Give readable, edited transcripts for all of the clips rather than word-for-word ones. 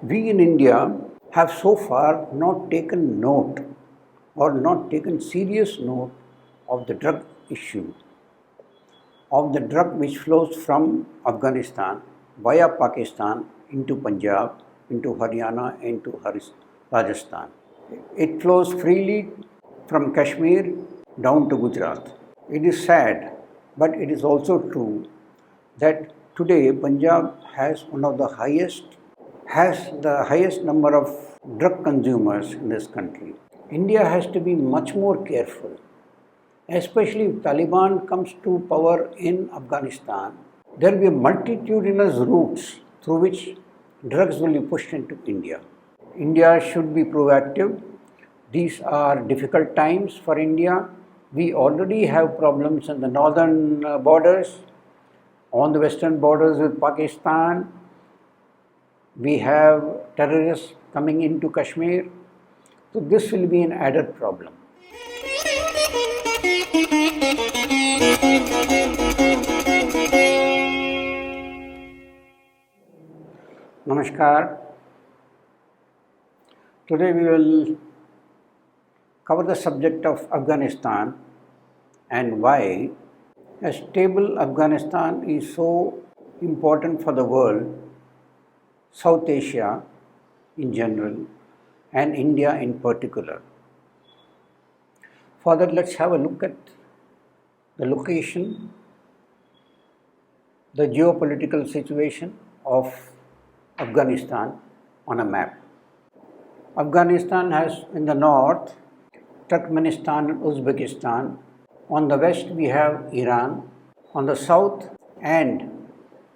We in India have so far not taken note or not taken serious note of the drug issue, of the drug which flows from Afghanistan via Pakistan into Punjab, into Haryana, into Rajasthan. It flows freely from Kashmir down to Gujarat. It is sad, but it is also true that today Punjab has the highest number of drug consumers in this country. India has to be much more careful, especially if Taliban comes to power in Afghanistan. There will be multitudinous routes through which drugs will be pushed into India. India should be proactive. These are difficult times for India. We already have problems in the northern borders, on the western borders with Pakistan. We have terrorists coming into Kashmir. So this will be an added problem. Namaskar. Today we will cover the subject of Afghanistan and why a stable Afghanistan is so important for the world, South Asia in general, and India in particular. For that, let's have a look at the location, the geopolitical situation of Afghanistan on a map. Afghanistan has in the north Turkmenistan and Uzbekistan. On the west we have Iran. On the south and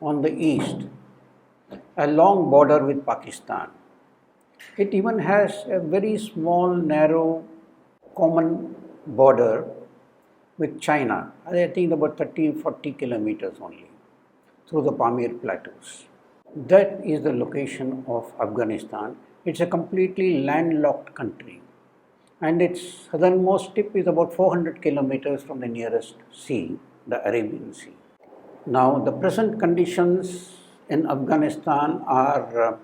on the east a long border with Pakistan. It even has a very small, narrow, common border with China, I think about 30-40 kilometers only, through the Pamir Plateaus. That is the location of Afghanistan. It's a completely landlocked country, and its southernmost tip is about 400 kilometers from the nearest sea, the Arabian Sea. Now, the present conditions in Afghanistan are,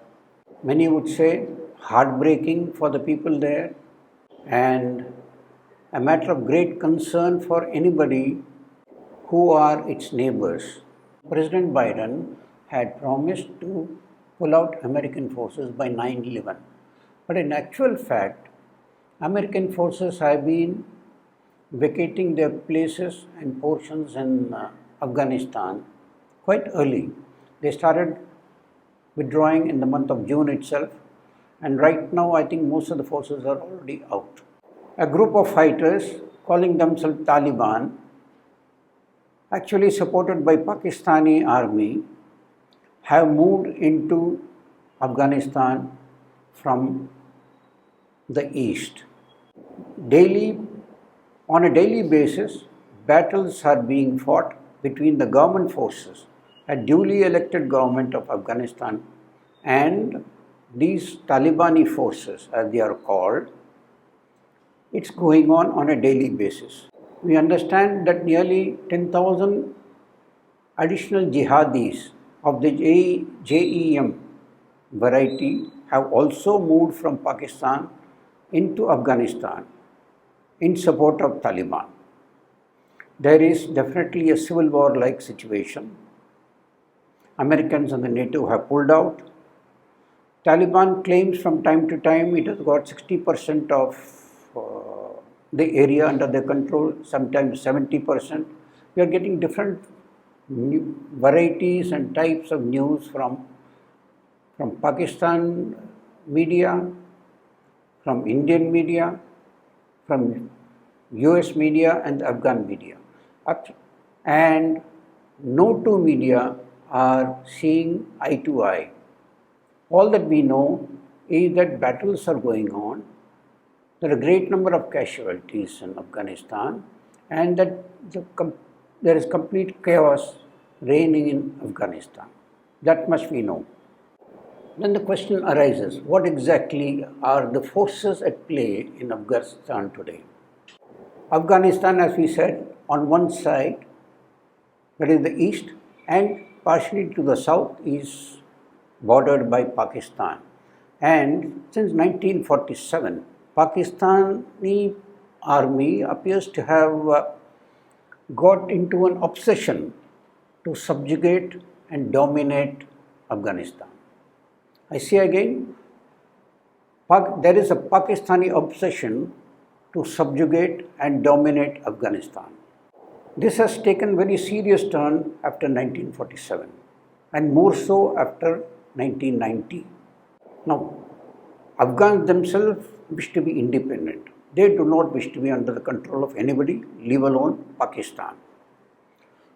many would say, heartbreaking for the people there and a matter of great concern for anybody who are its neighbors. President Biden had promised to pull out American forces by 9/11. But in actual fact, American forces have been vacating their places and portions in Afghanistan quite early. They started withdrawing in the month of June itself, and right now I think most of the forces are already out. A group of fighters calling themselves Taliban, actually supported by Pakistani army, have moved into Afghanistan from the east. On a daily basis, battles are being fought between the government forces, a duly elected government of Afghanistan, and these Talibani forces, as they are called. It's going on a daily basis. We understand that nearly 10,000 additional jihadis of the JEM variety have also moved from Pakistan into Afghanistan in support of Taliban. There is definitely a civil war-like situation. Americans and the NATO have pulled out. Taliban claims from time to time it has got 60% of the area under their control, sometimes 70%. We are getting different varieties and types of news from Pakistan media, from Indian media, from US media and Afghan media. And no two media are seeing eye to eye. All that we know is that battles are going on. There are a great number of casualties in Afghanistan, and that there is complete chaos reigning in Afghanistan. That much we know. Then the question arises, what exactly are the forces at play in Afghanistan today? Afghanistan, as we said, on one side, that is the east, and partially to the south is bordered by Pakistan. And since 1947, Pakistani army appears to have got into an obsession to subjugate and dominate Afghanistan. I say again, there is a Pakistani obsession to subjugate and dominate Afghanistan. This has taken very serious turn after 1947 and more so after 1990. Now, Afghans themselves wish to be independent. They do not wish to be under the control of anybody, leave alone Pakistan.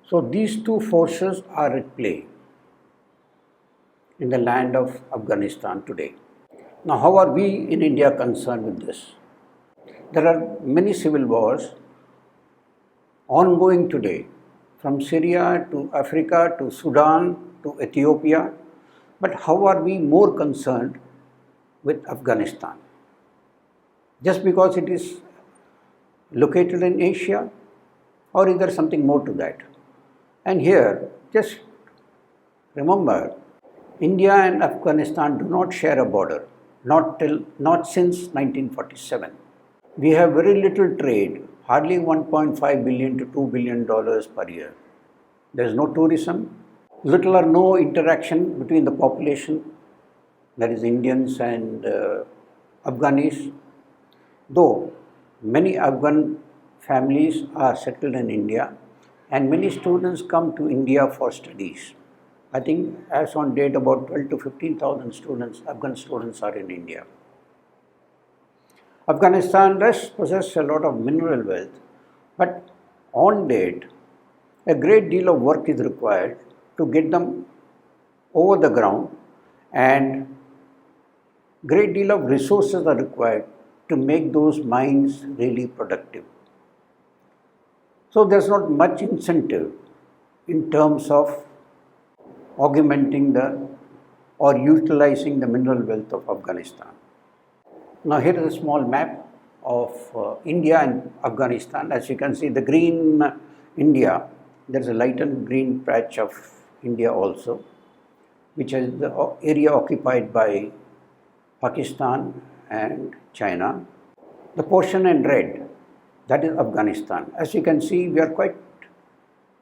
So these two forces are at play in the land of Afghanistan today. Now, how are we in India concerned with this? There are many civil wars ongoing today, from Syria to Africa to Sudan to Ethiopia. But how are we more concerned with Afghanistan? Just because it is located in Asia, or is there something more to that? And here, just remember, India and Afghanistan do not share a border, not since 1947. We have very little trade, hardly $1.5 billion to $2 billion per year. There is no tourism, little or no interaction between the population, that is Indians and Afghanis. Though many Afghan families are settled in India and many students come to India for studies. I think as on date about 12 to 15,000 students, Afghan students are in India. Afghanistan does possess a lot of mineral wealth, but on date, a great deal of work is required to get them over the ground, and great deal of resources are required to make those mines really productive. So there's not much incentive in terms of augmenting or utilizing the mineral wealth of Afghanistan. Now here is a small map of India and Afghanistan. As you can see, the green India, there's a lightened green patch of India also, which is the area occupied by Pakistan and China. The portion in red, that is Afghanistan. As you can see, we are quite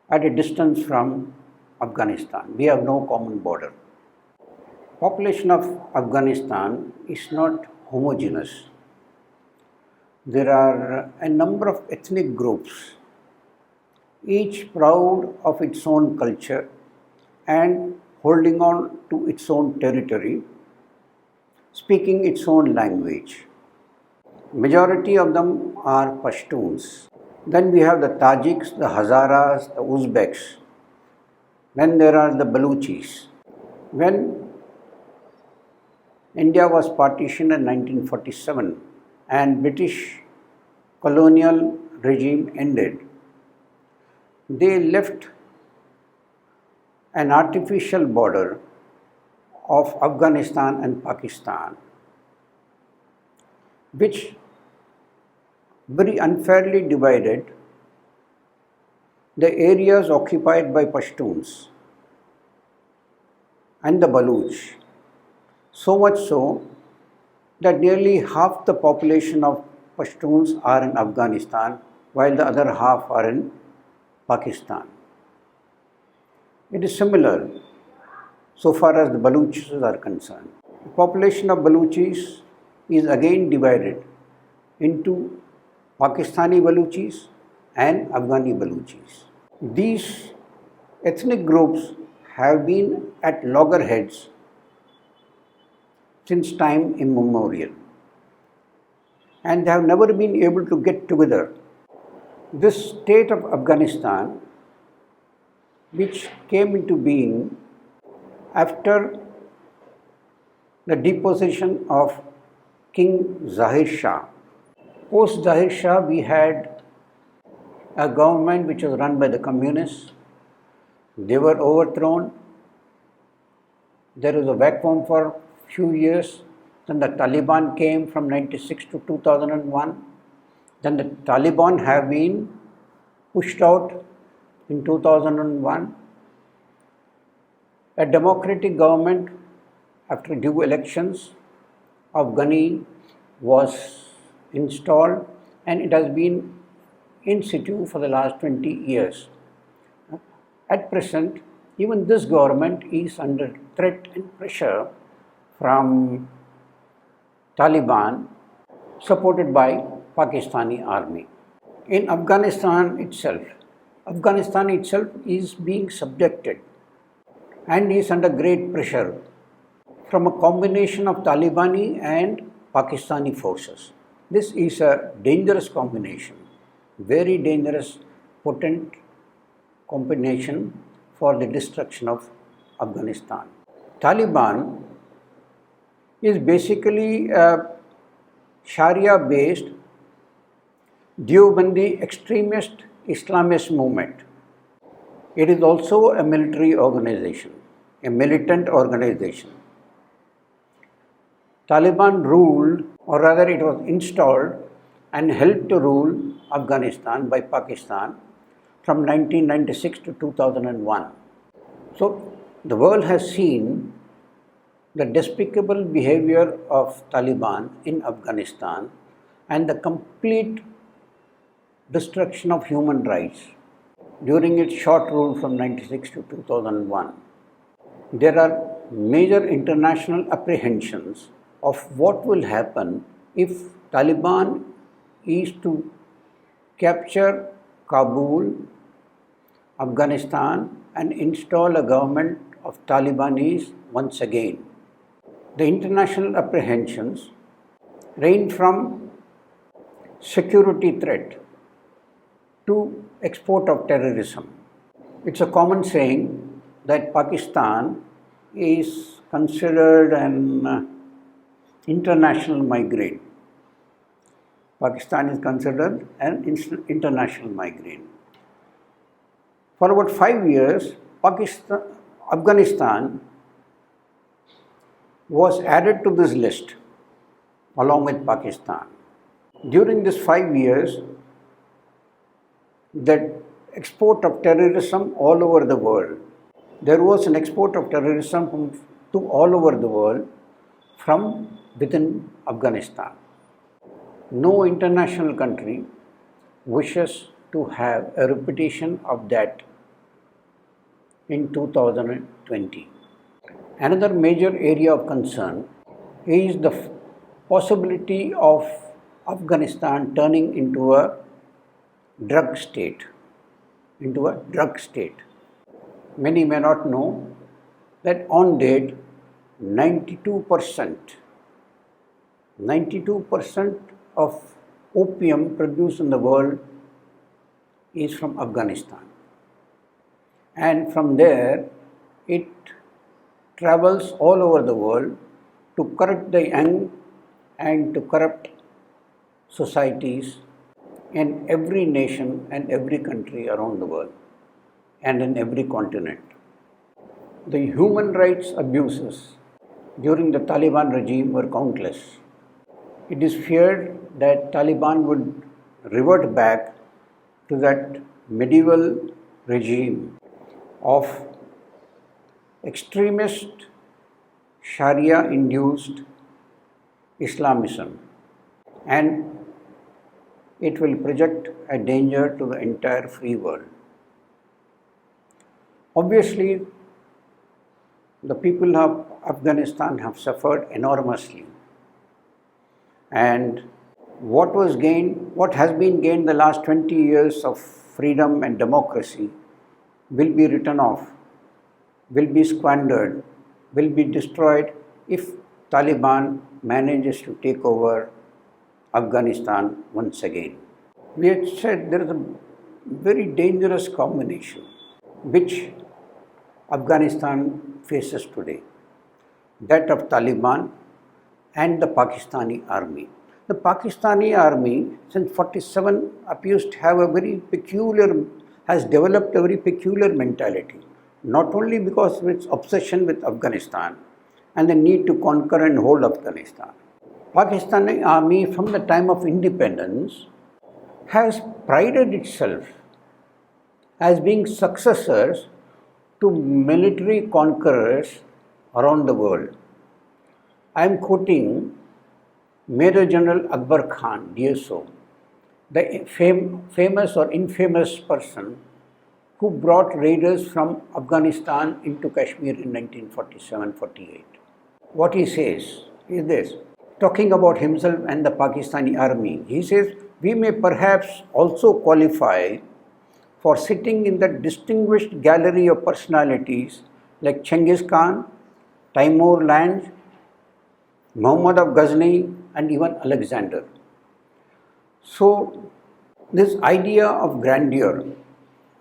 at a distance from Afghanistan. We have no common border. Population of Afghanistan is not homogeneous. There are a number of ethnic groups, each proud of its own culture and holding on to its own territory, speaking its own language. Majority of them are Pashtuns. Then we have the Tajiks, the Hazaras, the Uzbeks. Then there are the Baluchis. When India was partitioned in 1947 and British colonial regime ended, they left an artificial border of Afghanistan and Pakistan, which very unfairly divided the areas occupied by Pashtuns and the Baluch, so much so that nearly half the population of Pashtuns are in Afghanistan while the other half are in Pakistan. It is similar so far as the Baluchis are concerned. The population of Baluchis is again divided into Pakistani Baluchis and Afghani Baluchis. These ethnic groups have been at loggerheads since time immemorial, and they have never been able to get together. This state of Afghanistan, which came into being after the deposition of King Zahir Shah. Post Zahir Shah, we had a government which was run by the communists. They were overthrown. There was a vacuum for a few years. Then the Taliban came from 1996 to 2001. Then the Taliban have been pushed out in 2001. A democratic government, after due elections, of Ghani was installed, and it has been in situ for the last 20 years. At present, even this government is under threat and pressure from Taliban, supported by Pakistani army. In Afghanistan itself is being subjected and is under great pressure from a combination of Talibani and Pakistani forces. This is a dangerous combination, very dangerous, potent combination for the destruction of Afghanistan. Taliban is basically a Sharia-based Deobandi extremist Islamist movement. It is also a military organization, a militant organization. Taliban ruled, or rather it was installed and helped to rule Afghanistan by Pakistan from 1996 to 2001. So the world has seen the despicable behavior of Taliban in Afghanistan and the complete destruction of human rights during its short rule from 1996 to 2001. There are major international apprehensions of what will happen if Taliban is to capture Kabul, Afghanistan, and install a government of Talibanis once again. The international apprehensions range from security threat to export of terrorism. It's a common saying that Pakistan is considered an international migrant. Pakistan is considered an international migrant. For about 5 years, Afghanistan was added to this list along with Pakistan. During these 5 years, the export of terrorism all over the world, there was an export of terrorism to all over the world from within Afghanistan. No international country wishes to have a repetition of that in 2020. Another major area of concern is the possibility of Afghanistan turning into a drug state. Many may not know that on date, 92% of opium produced in the world is from Afghanistan. And from there, it travels all over the world to corrupt the young and to corrupt societies in every nation and every country around the world and in every continent. The human rights abuses during the Taliban regime were countless. It is feared that Taliban would revert back to that medieval regime of extremist Sharia-induced Islamism, and it will project a danger to the entire free world. Obviously, the people of Afghanistan have suffered enormously, and what has been gained the last 20 years of freedom and democracy will be written off, will be squandered, will be destroyed if Taliban manages to take over Afghanistan once again. We had said there is a very dangerous combination which Afghanistan faces today, that of Taliban and the Pakistani army. The Pakistani army since 47 appears to have has developed a very peculiar mentality, not only because of its obsession with Afghanistan and the need to conquer and hold Afghanistan. Pakistani army from the time of independence has prided itself as being successors to military conquerors around the world. I am quoting Major General Akbar Khan, DSO, the famous or infamous person who brought raiders from Afghanistan into Kashmir in 1947-48. What he says is this, talking about himself and the Pakistani army. He says, we may perhaps also qualify for sitting in the distinguished gallery of personalities like Chengiz Khan, Timur Lange, Muhammad of Ghazni, and even Alexander. So, this idea of grandeur,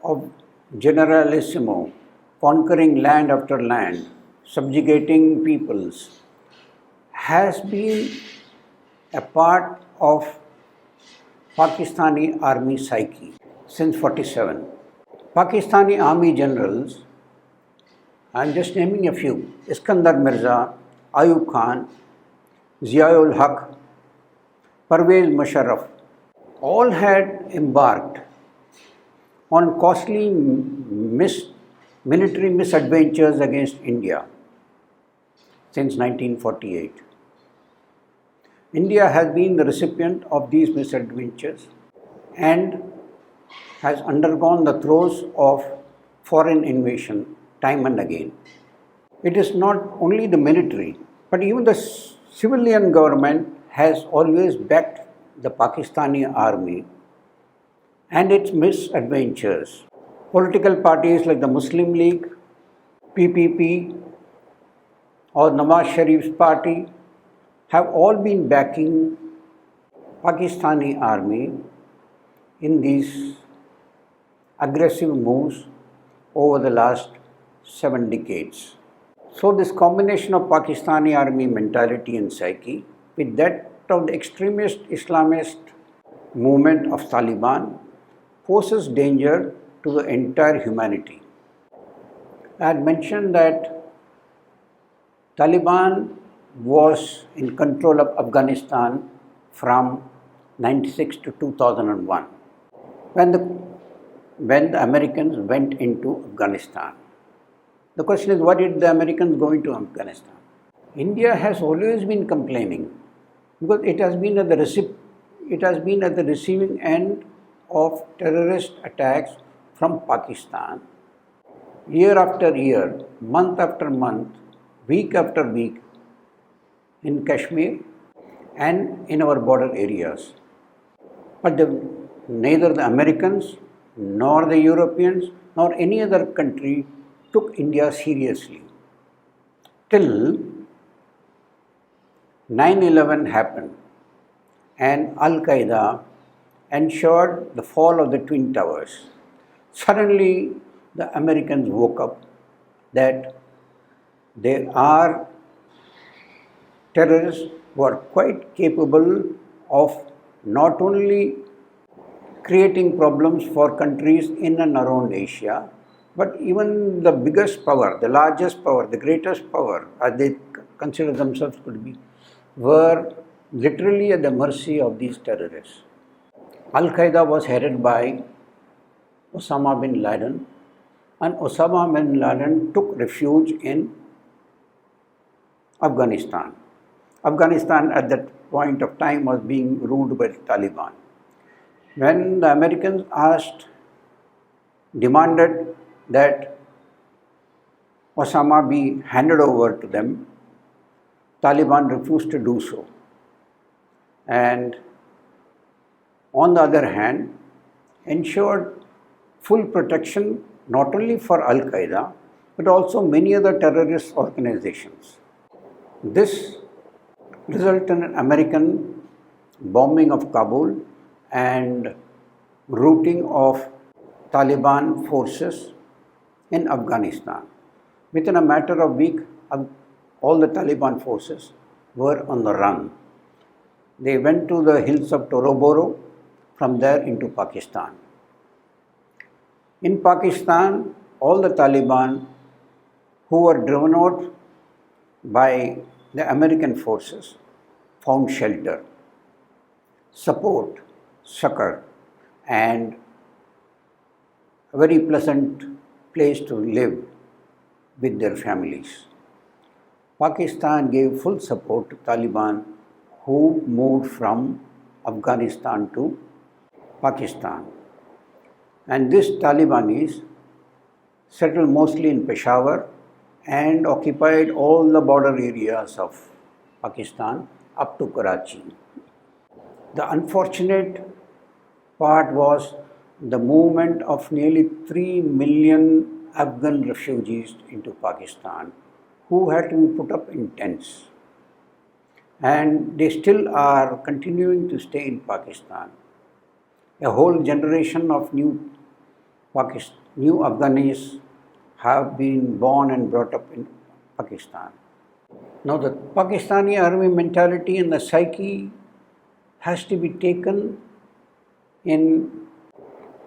of generalissimo, conquering land after land, subjugating peoples, has been a part of Pakistani army psyche since 47. Pakistani army generals, I am just naming a few, Iskandar Mirza, Ayub Khan, Ziaul Haq, Parvez Musharraf, all had embarked on costly military misadventures against India since 1948. India has been the recipient of these misadventures and has undergone the throes of foreign invasion time and again. It is not only the military, but even the civilian government has always backed the Pakistani army and its misadventures. Political parties like the Muslim League, PPP, or Nawaz Sharif's party have all been backing Pakistani army in these aggressive moves over the last 7 decades. So this combination of Pakistani army mentality and psyche with that of the extremist Islamist movement of Taliban poses danger to the entire humanity. I had mentioned that Taliban was in control of Afghanistan from 1996 to 2001 when the Americans went into Afghanistan. The question is, why did the Americans go into Afghanistan? India has always been complaining because it has been at the receiving end of terrorist attacks from Pakistan year after year, month after month, week after week in Kashmir and in our border areas. But neither the Americans nor the Europeans nor any other country took India seriously till 9/11 happened and Al-Qaeda ensured the fall of the Twin Towers. Suddenly, the Americans woke up that there are terrorists who are quite capable of not only creating problems for countries in and around Asia, but even the biggest power, the largest power, the greatest power, as they consider themselves to be, were literally at the mercy of these terrorists. Al-Qaeda was headed by Osama bin Laden, and Osama bin Laden took refuge in Afghanistan. Afghanistan at that point of time was being ruled by the Taliban. When the Americans demanded that Osama be handed over to them, Taliban refused to do so. And on the other hand, ensured full protection not only for Al-Qaeda, but also many other terrorist organizations. This resulted in American bombing of Kabul and routing of Taliban forces in Afghanistan. Within a matter of week, all the Taliban forces were on the run. They went to the hills of Toroboro, from there into Pakistan. In Pakistan, all the Taliban who were driven out by the American forces found shelter, support, succor, and a very pleasant place to live with their families. Pakistan gave full support to Taliban who moved from Afghanistan to Pakistan. And these Talibanis settled mostly in Peshawar and occupied all the border areas of Pakistan up to Karachi. The unfortunate part was the movement of nearly 3 million Afghan refugees into Pakistan who had to be put up in tents. And they still are continuing to stay in Pakistan. A whole generation of new Afghanis have been born and brought up in Pakistan. Now the Pakistani army mentality and the psyche has to be taken in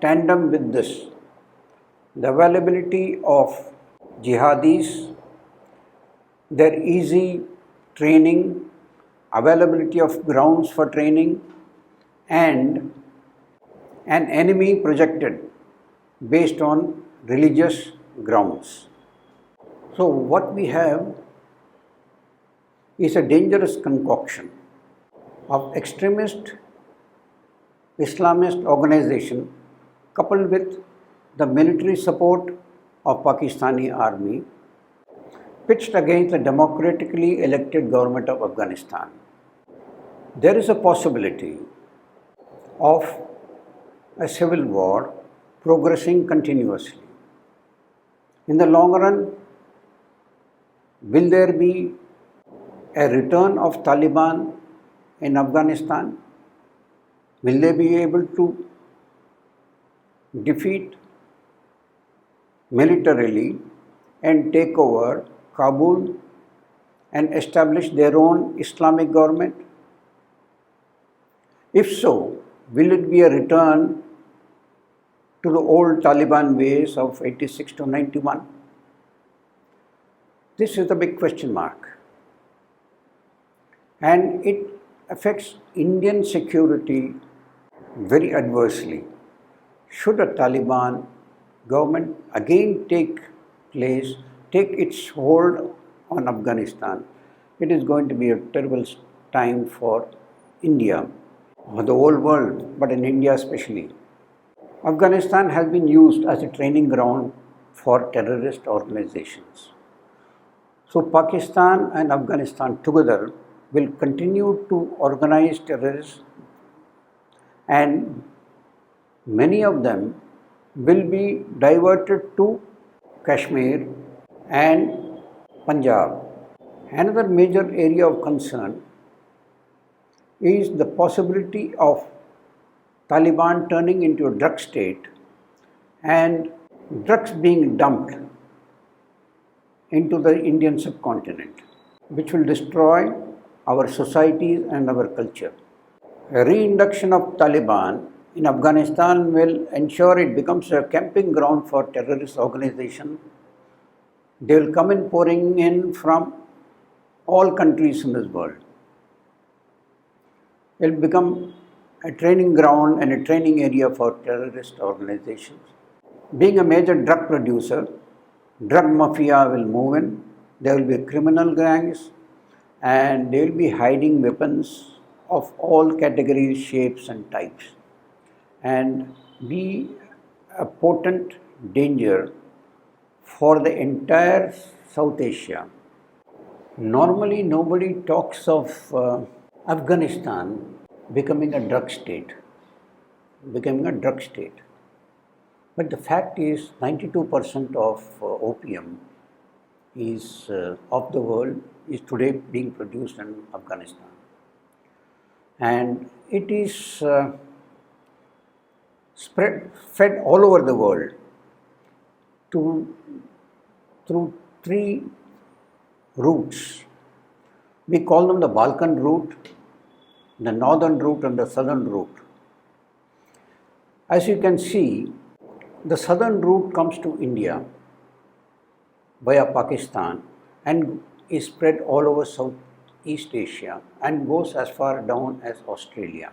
tandem with this. The availability of jihadis, their easy training, availability of grounds for training, and an enemy projected based on religious grounds. So what we have is a dangerous concoction of extremist Islamist organization coupled with the military support of Pakistani army pitched against the democratically elected government of Afghanistan. There is a possibility of a civil war progressing continuously. In the long run, will there be a return of Taliban in Afghanistan? Will they be able to defeat militarily and take over Kabul and establish their own Islamic government? If so, will it be a return to the old Taliban ways of 86 to 91? This is the big question mark. And it affects Indian security very adversely. Should a Taliban government again take its hold on Afghanistan, it is going to be a terrible time for India, for the whole world, but in India especially. Afghanistan has been used as a training ground for terrorist organizations. So Pakistan and Afghanistan together will continue to organize terrorists, and many of them will be diverted to Kashmir and Punjab. Another major area of concern is the possibility of Taliban turning into a drug state and drugs being dumped into the Indian subcontinent, which will destroy our societies and our culture. A reintroduction of Taliban in Afghanistan will ensure it becomes a camping ground for terrorist organizations. They will come in pouring in from all countries in this world. It will become a training ground and a training area for terrorist organizations. Being a major drug producer, drug mafia will move in. There will be criminal gangs and they will be hiding weapons of all categories, shapes and types, and be a potent danger for the entire South Asia. Normally, nobody talks of Afghanistan becoming a drug state. But the fact is, 92% of opium of the world is today being produced in Afghanistan. And it is fed all over the world through three routes. We call them the Balkan route, the northern route and the southern route. As you can see, the southern route comes to India via Pakistan and is spread all over Southeast Asia and goes as far down as Australia.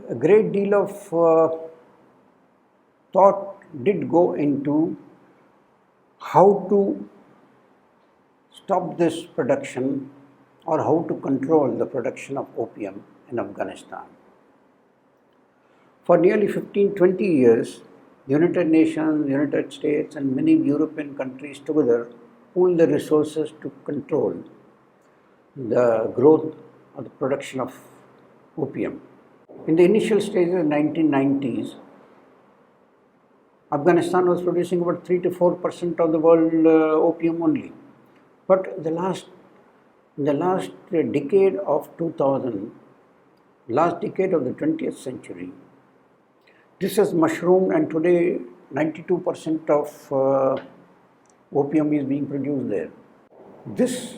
A great deal of thought did go into how to stop this production or how to control the production of opium in Afghanistan. For nearly 15-20 years, the United Nations, United States and many European countries together pooled the resources to control the growth of the production of opium. In the initial stages of the 1990s, Afghanistan was producing about 3 to 4% of the world opium only. But in the last decade of 2000, last decade of the 20th century, this has mushroomed, and today 92% of opium is being produced there. This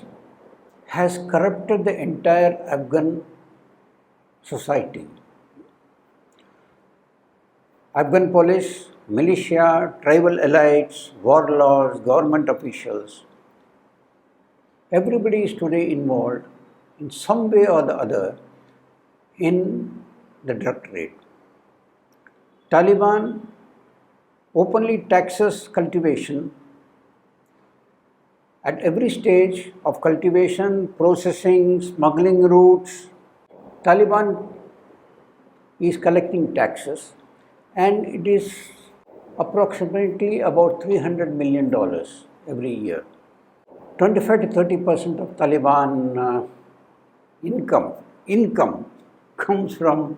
has corrupted the entire Afghan society. Afghan police, militia, tribal elites, warlords, government officials, everybody is today involved in some way or the other in the drug trade. Taliban openly taxes cultivation at every stage of cultivation, processing, smuggling routes. Taliban is collecting taxes, and it is approximately about $300 million every year. 25 to 30% of Taliban income comes from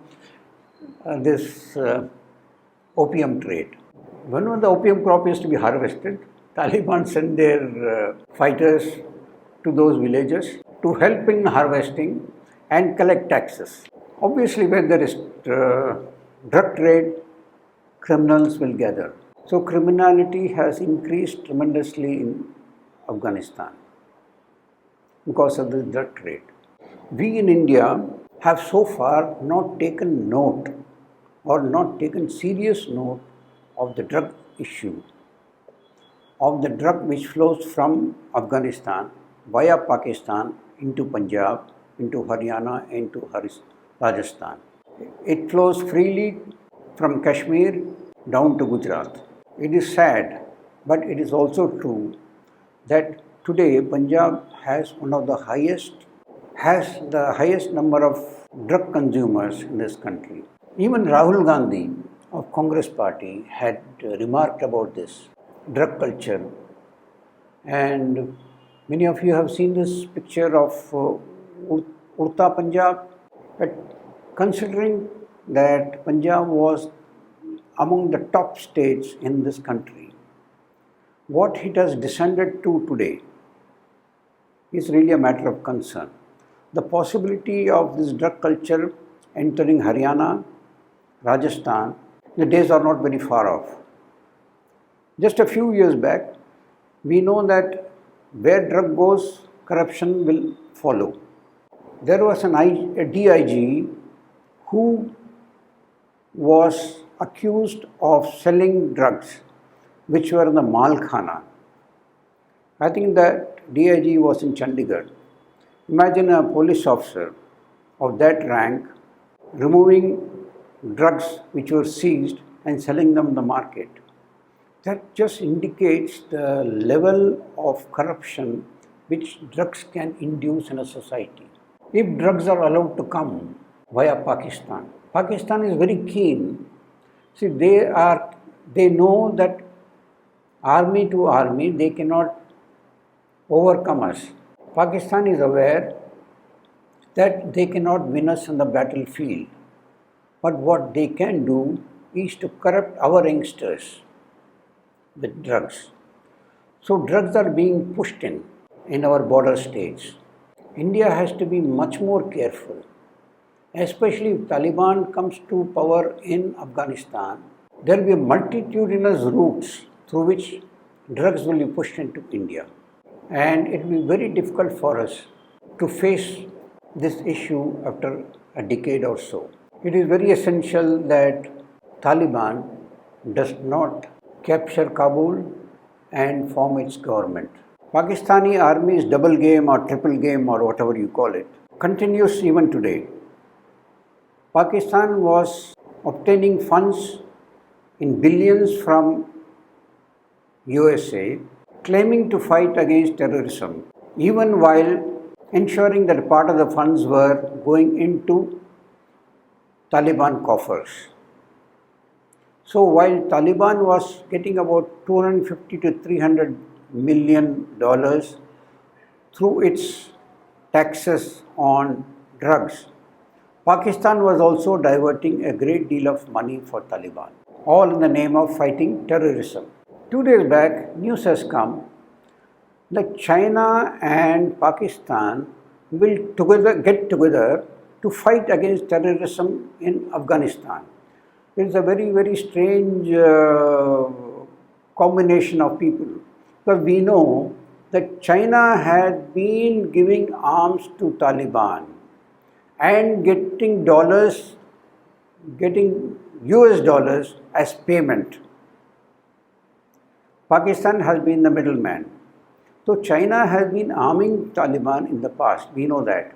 this opium trade. When the opium crop is to be harvested, Taliban send their fighters to those villages to help in harvesting and collect taxes. Obviously, when there is drug trade, criminals will gather. So criminality has increased tremendously in Afghanistan because of the drug trade. We in India have so far not taken note or not taken serious note of the drug issue, of the drug which flows from Afghanistan via Pakistan into Punjab, into Haryana, into Rajasthan. It flows freely from Kashmir down to Gujarat. It is sad, but it is also true that today Punjab has the highest number of drug consumers in this country. Even Rahul Gandhi of Congress Party had remarked about this drug culture, and many of you have seen this picture of Urta Punjab. But considering that Punjab was among the top states in this country, what it has descended to today is really a matter of concern. The possibility of this drug culture entering Haryana, Rajasthan, the days are not very far off. Just a few years back, we know that where drug goes, corruption will follow. There was a DIG who was accused of selling drugs which were in the Malkhana. I think that DIG was in Chandigarh. Imagine a police officer of that rank removing drugs which were seized and selling them in the market. That just indicates the level of corruption which drugs can induce in a society. If drugs are allowed to come via Pakistan, Pakistan is very keen. See, they know that army to army they cannot overcome us. Pakistan is aware that they cannot win us on the battlefield. But what they can do is to corrupt our youngsters with drugs. So drugs are being pushed in our border states. India has to be much more careful, especially if Taliban comes to power in Afghanistan. There will be multitudinous routes through which drugs will be pushed into India. And it will be very difficult for us to face this issue after a decade or so. It is very essential that Taliban does not capture Kabul and form its government. Pakistani army's double game or triple game or whatever you call it continues even today. Pakistan was obtaining funds in billions from USA, claiming to fight against terrorism, even while ensuring that part of the funds were going into Taliban coffers. So while Taliban was getting about 250 to 300 million dollars through its taxes on drugs, Pakistan was also diverting a great deal of money for Taliban, all in the name of fighting terrorism. 2 days back, news has come that China and Pakistan will get together to fight against terrorism in Afghanistan. It's a very, very strange combination of people, because we know that China had been giving arms to Taliban and getting US dollars as payment. Pakistan has been the middleman. So China has been arming Taliban in the past, we know that.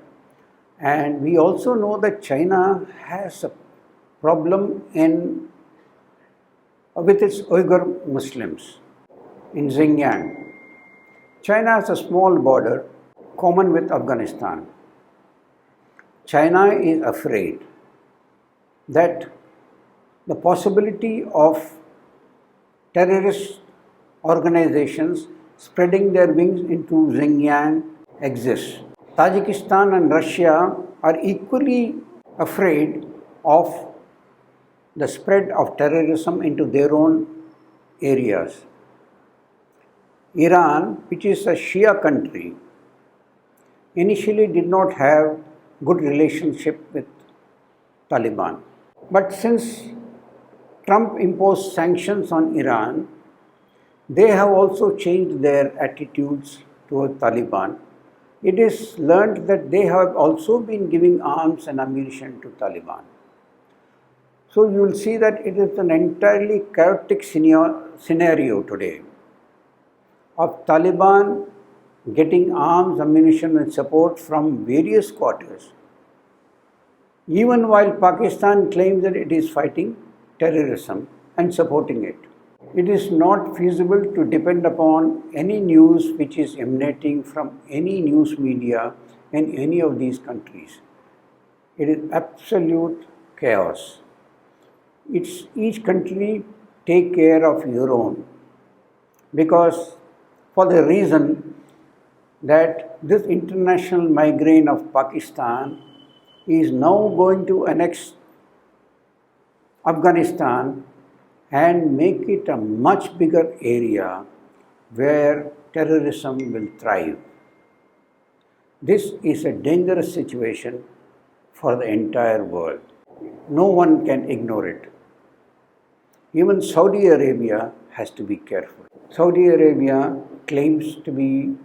And we also know that China has a problem with its Uyghur Muslims in Xinjiang. China has a small border common with Afghanistan. China is afraid that the possibility of terrorist organizations spreading their wings into Xinjiang exists. Tajikistan and Russia are equally afraid of the spread of terrorism into their own areas. Iran, which is a Shia country, initially did not have good relationship with Taliban. But since Trump imposed sanctions on Iran, they have also changed their attitudes toward Taliban. It is learned that they have also been giving arms and ammunition to Taliban. So you will see that it is an entirely chaotic scenario today of Taliban getting arms, ammunition and support from various quarters, even while Pakistan claims that it is fighting terrorism and supporting it. It is not feasible to depend upon any news which is emanating from any news media in any of these countries. It is absolute chaos. It's each country take care of your own, because for the reason that this international migraine of Pakistan is now going to annex Afghanistan and make it a much bigger area where terrorism will thrive. This is a dangerous situation for the entire world. No one can ignore it. Even Saudi Arabia has to be careful. Saudi Arabia claims to be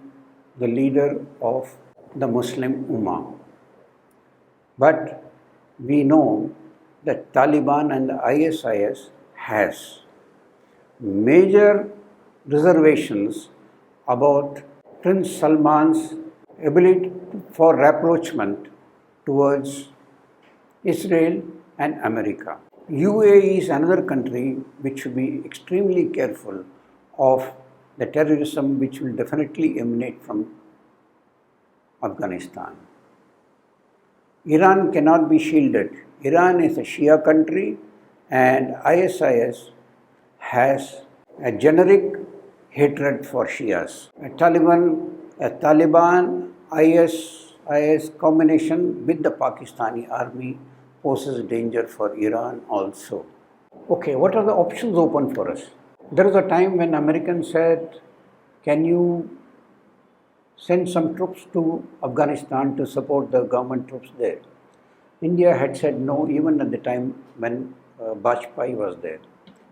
the leader of the Muslim Ummah. But we know that Taliban and the ISIS has major reservations about Prince Salman's ability for rapprochement towards Israel and America. UAE is another country which should be extremely careful of the terrorism which will definitely emanate from Afghanistan. Iran cannot be shielded. Iran is a Shia country, and ISIS has a generic hatred for Shias. A Taliban ISIS combination with the Pakistani army poses danger for Iran also. Okay, what are the options open for us? There was a time when Americans said, can you send some troops to Afghanistan to support the government troops there? India had said no, even at the time when Bajpayee was there.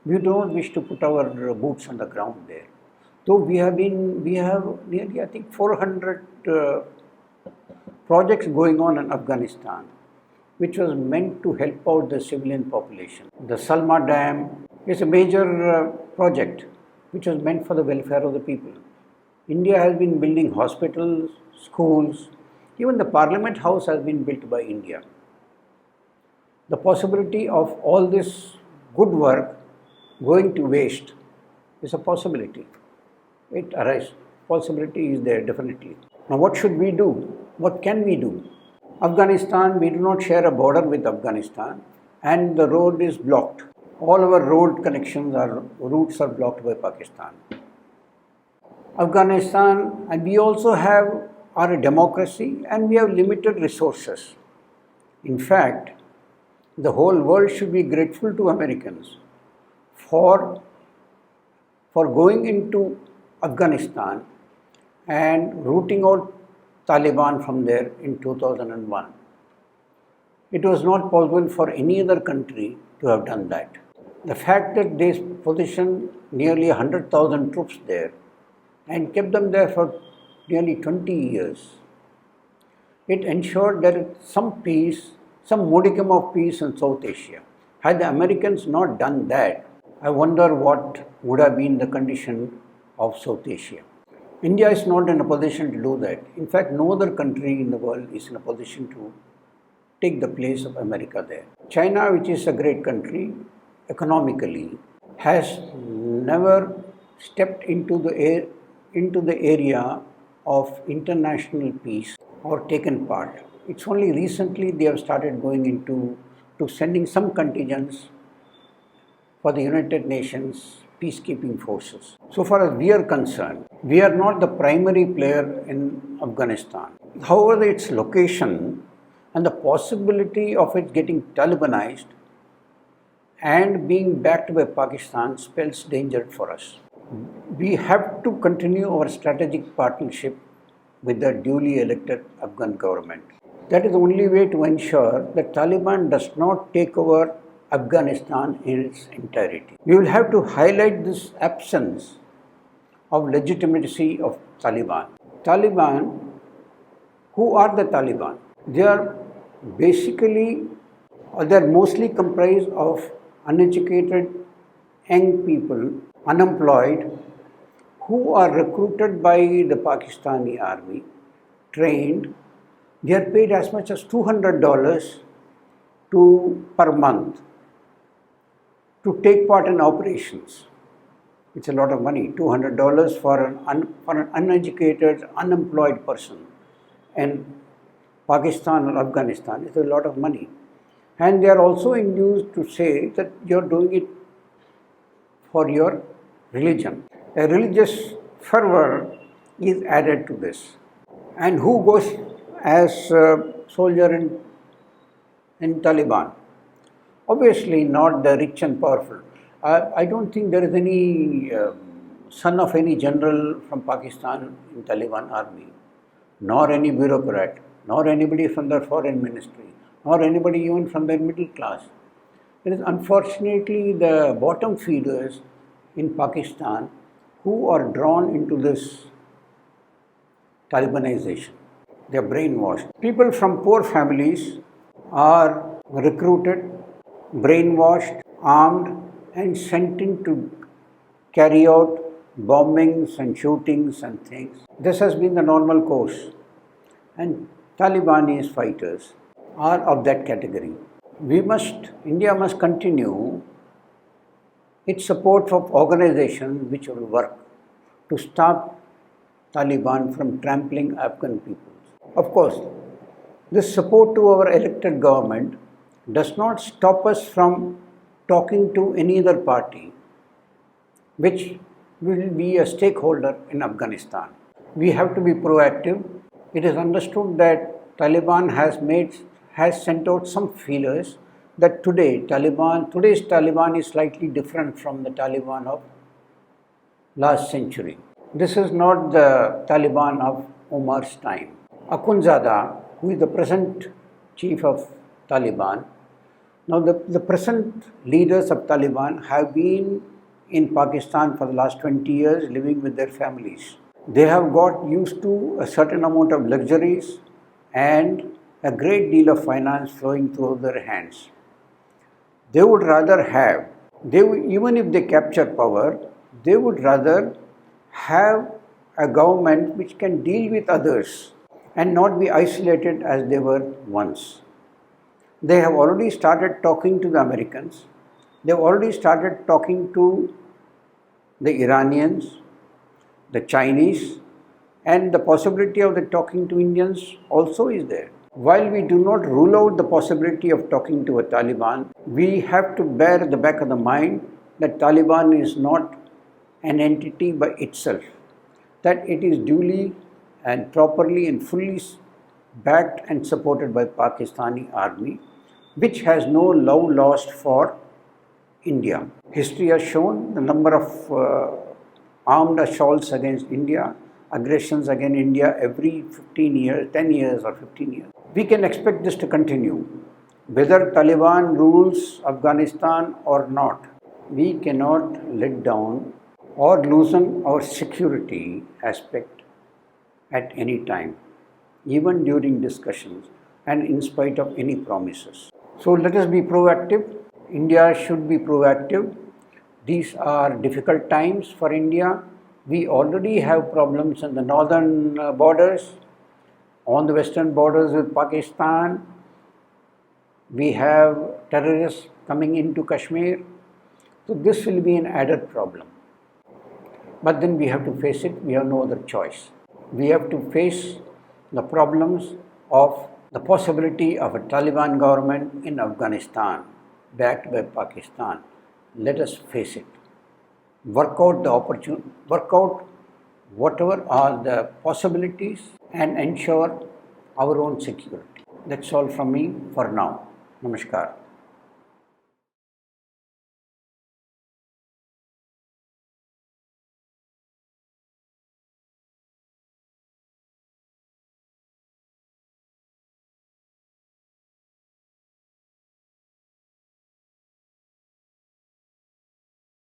We don't wish to put our boots on the ground there. Though we have nearly, I think, 400 projects going on in Afghanistan, which was meant to help out the civilian population. The Salma Dam is a major project which was meant for the welfare of the people. India has been building hospitals, schools, even the Parliament House has been built by India. The possibility of all this good work going to waste is a possibility. It arises. Possibility is there definitely. Now what should we do? What can we do? Afghanistan, we do not share a border with Afghanistan, and the road is blocked. All our road connections routes are blocked by Pakistan. Afghanistan, and we also are a democracy and we have limited resources. In fact, the whole world should be grateful to Americans for going into Afghanistan and rooting out Taliban from there in 2001. It was not possible for any other country to have done that. The fact that they positioned nearly 100,000 troops there and kept them there for nearly 20 years, it ensured that some peace, some modicum of peace in South Asia. Had the Americans not done that, I wonder what would have been the condition of South Asia. India is not in a position to do that. In fact, no other country in the world is in a position to take the place of America there. China, which is a great country economically, has never stepped into the area of international peace or taken part. It's only recently they have started going into sending some contingents for the United Nations peacekeeping forces. So far as we are concerned, we are not the primary player in Afghanistan. However, its location and the possibility of it getting Talibanized and being backed by Pakistan spells danger for us. We have to continue our strategic partnership with the duly elected Afghan government. That is the only way to ensure that Taliban does not take over Afghanistan in its entirety. We will have to highlight this absence of legitimacy of Taliban. Taliban, who are the Taliban? They are mostly comprised of uneducated young people, unemployed, who are recruited by the Pakistani army, trained. They are paid as much as $200 per month to take part in operations. It's a lot of money, $200 for an uneducated, unemployed person in Pakistan or Afghanistan. It's a lot of money. And they are also induced to say that you're doing it for your religion. A religious fervor is added to this. And who goes as a soldier in Taliban? Obviously not the rich and powerful. I don't think there is any son of any general from Pakistan in Taliban army, nor any bureaucrat, nor anybody from their foreign ministry, nor anybody even from their middle class. It is unfortunately the bottom feeders in Pakistan who are drawn into this Talibanization. They are brainwashed. People from poor families are recruited, brainwashed, armed, and sent in to carry out bombings and shootings and things. This has been the normal course. And Talibanese fighters are of that category. India must continue its support of organizations which will work to stop Taliban from trampling Afghan people. Of course, this support to our elected government does not stop us from talking to any other party which will be a stakeholder in Afghanistan. We have to be proactive. It is understood that Taliban has sent out some feelers that today's Taliban is slightly different from the Taliban of last century. This is not the Taliban of Umar's time. Akhundzada, who is the present chief of Taliban, now the present leaders of Taliban have been in Pakistan for the last 20 years living with their families. They have got used to a certain amount of luxuries and a great deal of finance flowing through their hands. They would rather have, even if they capture power, they would rather have a government which can deal with others and not be isolated as they were once. They have already started talking to the Americans. They have already started talking to the Iranians, the Chinese, And the possibility of the talking to Indians also is there. While we do not rule out the possibility of talking to a Taliban, we have to bear at the back of the mind that Taliban is not an entity by itself, that it is duly and properly and fully backed and supported by Pakistani army, which has no love lost for India. History has shown the number of armed assaults against India, aggressions against India every 15 years, 10 years or 15 years. We can expect this to continue. Whether Taliban rules Afghanistan or not, we cannot let down or loosen our security aspect at any time, even during discussions and in spite of any promises. So let us be proactive. India should be proactive. These are difficult times for India. We already have problems in the northern borders, on the western borders with Pakistan. We have terrorists coming into Kashmir. So this will be an added problem. But then we have to face it. We have no other choice. We have to face the problems of the possibility of a Taliban government in Afghanistan, backed by Pakistan. Let us face it. Work out the opportunity, work out whatever are the possibilities and ensure our own security. That's all from me for now. Namaskar.